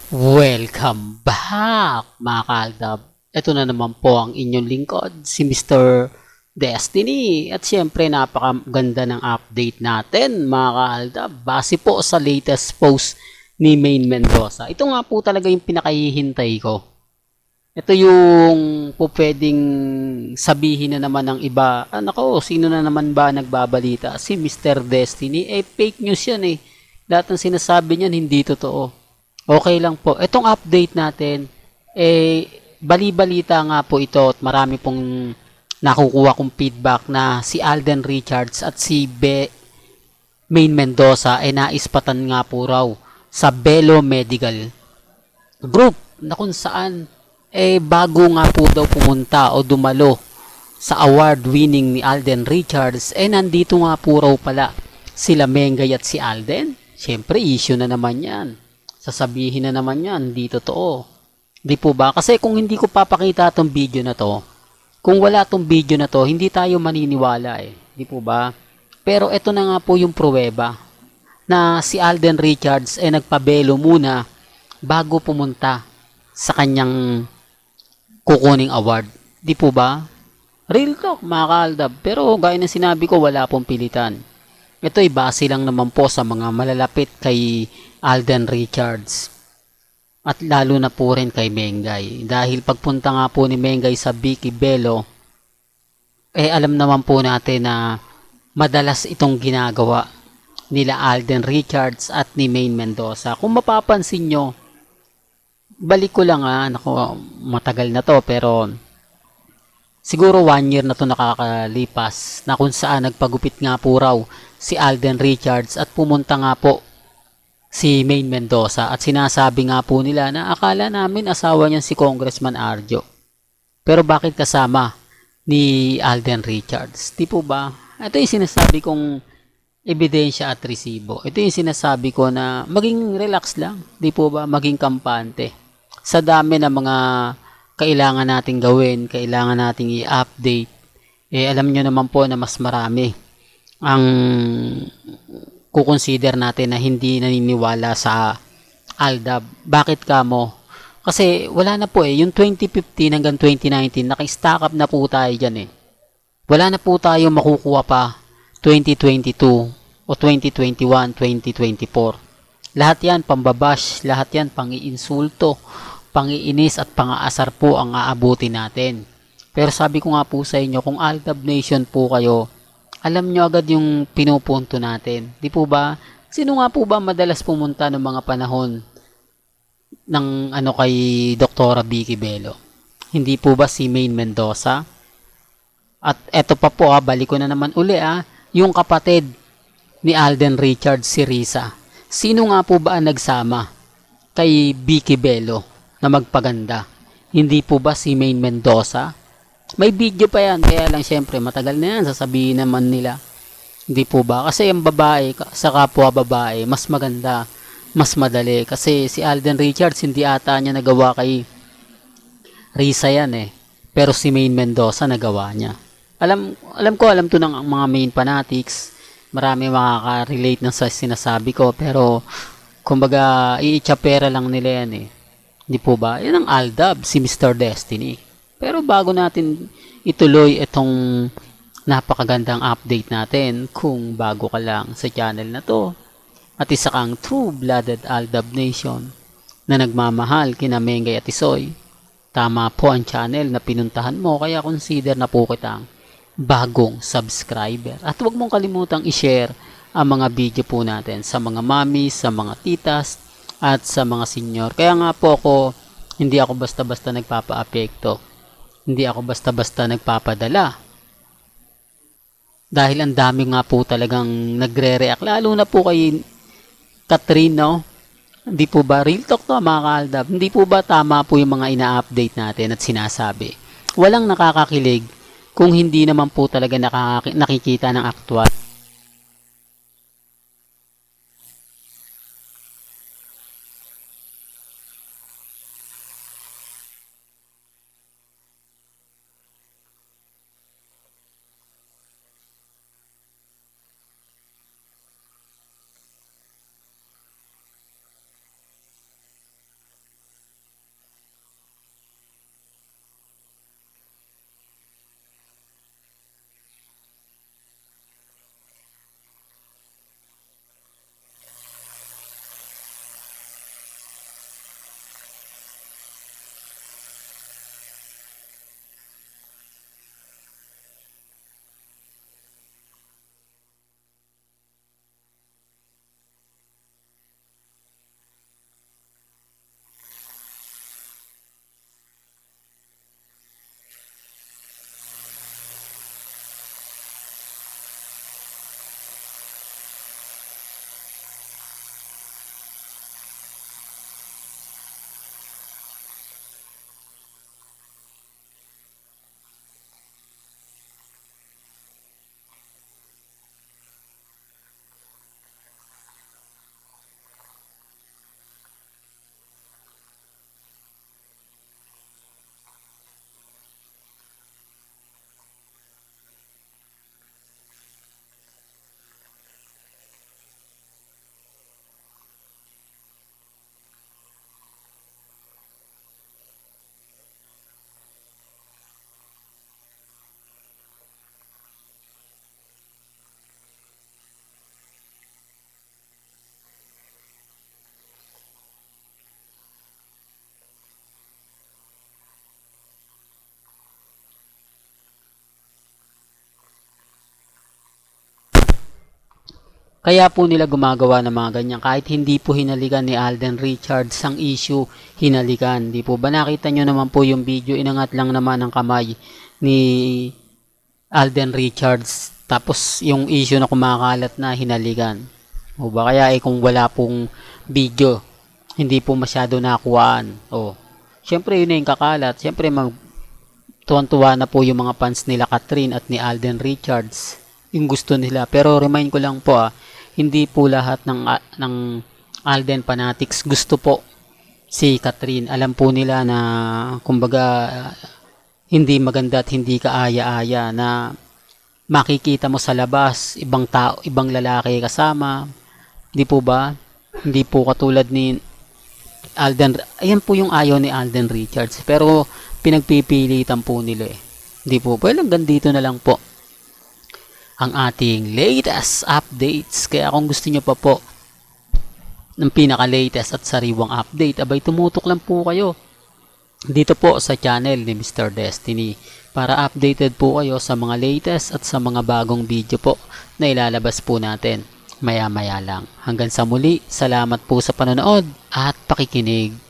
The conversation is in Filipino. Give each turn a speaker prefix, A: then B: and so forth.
A: Welcome back mga kaaldab. Ito na naman po ang inyong lingkod, si Mr. Destiny. At syempre napakaganda ng update natin mga kaaldab. Base po sa latest post ni Main Mendoza. Ito nga po talaga yung pinakahihintay ko. Ito yung po pwedeng sabihin na naman ng iba. Nako, sino na naman ba nagbabalita? Si Mr. Destiny. Fake news yan eh. Lahat ng sinasabi niyan hindi totoo. Okay lang po. Itong update natin, bali-balita nga po ito at marami pong nakukuha kong feedback na si Alden Richards at si Main Mendoza ay naispatan nga po raw sa Belo Medical Group na kung saan bago nga po daw pumunta o dumalo sa award-winning ni Alden Richards nandito nga po raw pala sila Mengay at si Alden. Siyempre, issue na naman yan. Sasabihin na naman yan, hindi totoo. Di po ba? Kasi kung hindi ko papakita tong video na to, kung wala tong video na to, hindi tayo maniniwala eh. Di po ba? Pero ito na nga po yung pruweba na si Alden Richards ay nagpabelo muna bago pumunta sa kanyang kukuning award. Di po ba? Real talk mga kaaldab. Pero gaya ng sinabi ko, wala pong pilitan. Ito ay base lang naman po sa mga malalapit kay Alden Richards at lalo na po rin kay Mengay. Dahil pagpunta nga po ni Mengay sa Vicky Belo, alam naman po natin na madalas itong ginagawa nila Alden Richards at ni Main Mendoza. Kung mapapansin nyo, balik ko lang naku, matagal na to pero siguro 1 year na to nakakalipas na kung saan nagpagupit nga po raw si Alden Richards at pumunta nga po si Main Mendoza at sinasabi nga po nila na akala namin asawa niyan si Congressman Arjo. Pero bakit kasama ni Alden Richards? Di po ba? Ito yung sinasabi kong ebidensya at resibo. Ito yung sinasabi ko na maging relax lang. Di po ba? Maging kampante. Sa dami ng mga kailangan nating gawin, kailangan nating i-update, alam nyo naman po na mas marami ang kukonsider natin na hindi naniniwala sa ALDAB. Bakit ka mo? Kasi wala na po yung 2015 hanggang 2019, naka-stack up na po tayo dyan Wala na po tayo makukuha pa 2022 o 2021, 2024. Lahat yan pambabash, lahat yan pang-iinsulto, pang-iinis at pang-aasar po ang aabuti natin. Pero sabi ko nga po sa inyo, kung ALDAB Nation po kayo, alam nyo agad yung pinupunto natin. Di po ba? Sino nga po ba madalas pumunta ng mga panahon ng kay Doktora Vicky Belo? Hindi po ba si Main Mendoza? At eto pa po balik ko na naman uli yung kapatid ni Alden Richards, si Risa. Sino nga po ba ang nagsama kay Vicky Belo na magpaganda? Hindi po ba si Main Mendoza? May video pa yan, kaya lang syempre matagal na yan, sasabihin naman nila. Hindi po ba? Kasi yung babae, sa kapwa babae, mas maganda, mas madali. Kasi si Alden Richards, hindi ata niya nagawa kay Risa yan Pero si Main Mendoza nagawa niya. Alam to ng mga main fanatics. Marami makaka-relate na sa sinasabi ko. Pero, kumbaga, iitsapera lang nila yan Hindi po ba? Yan ang ALDAB, si Mr. Destiny. Pero bago natin ituloy itong napakagandang update natin, kung bago ka lang sa channel na to at isa kang true-blooded ALDAB Nation na nagmamahal kina Mengay at Isoy, tama po ang channel na pinuntahan mo, kaya consider na po kitang bagong subscriber. At huwag mong kalimutang i-share ang mga video po natin sa mga mommies, sa mga titas, at sa mga senior. Kaya nga po hindi ako basta-basta nagpapa-apekto. Hindi ako basta-basta nagpapadala. Dahil ang dami nga po talagang nagre-react. Lalo na po kay Catherine, no? Hindi po ba? Real talk to mga kaaldab. Hindi po ba tama po yung mga ina-update natin at sinasabi? Walang nakakakilig kung hindi naman po talaga nakikita ng aktual. Kaya po nila gumagawa ng mga ganyan. Kahit hindi po hinalikan ni Alden Richards ang issue, hinalikan. Di po ba nakita nyo naman po yung video, inangat lang naman ang kamay ni Alden Richards. Tapos yung issue na kumakalat na hinalikan. O ba kaya kung wala pong video, hindi po masyado nakuhaan. Syempre yun na yung kakalat. Syempre tuwan-tuwa na po yung mga fans nila Catherine at ni Alden Richards. Yung gusto nila. Pero remind ko lang po hindi po lahat ng Alden fanatics gusto po si Catherine. Alam po nila na kumbaga hindi maganda at hindi kaaya-aya na makikita mo sa labas ibang tao, ibang lalaki kasama. Di po ba? Hindi po katulad ni Alden. Ayan po yung ayaw ni Alden Richards. Pero pinagpipilitan po nila eh. Di po. Well, hanggang dito na lang po ang ating latest updates. Kaya kung gusto nyo pa po ng pinaka-latest at sariwang update, abay tumutok lang po kayo dito po sa channel ni Mr. Destiny para updated po kayo sa mga latest at sa mga bagong video po na ilalabas po natin maya-maya lang. Hanggang sa muli, salamat po sa panonood at pakikinig.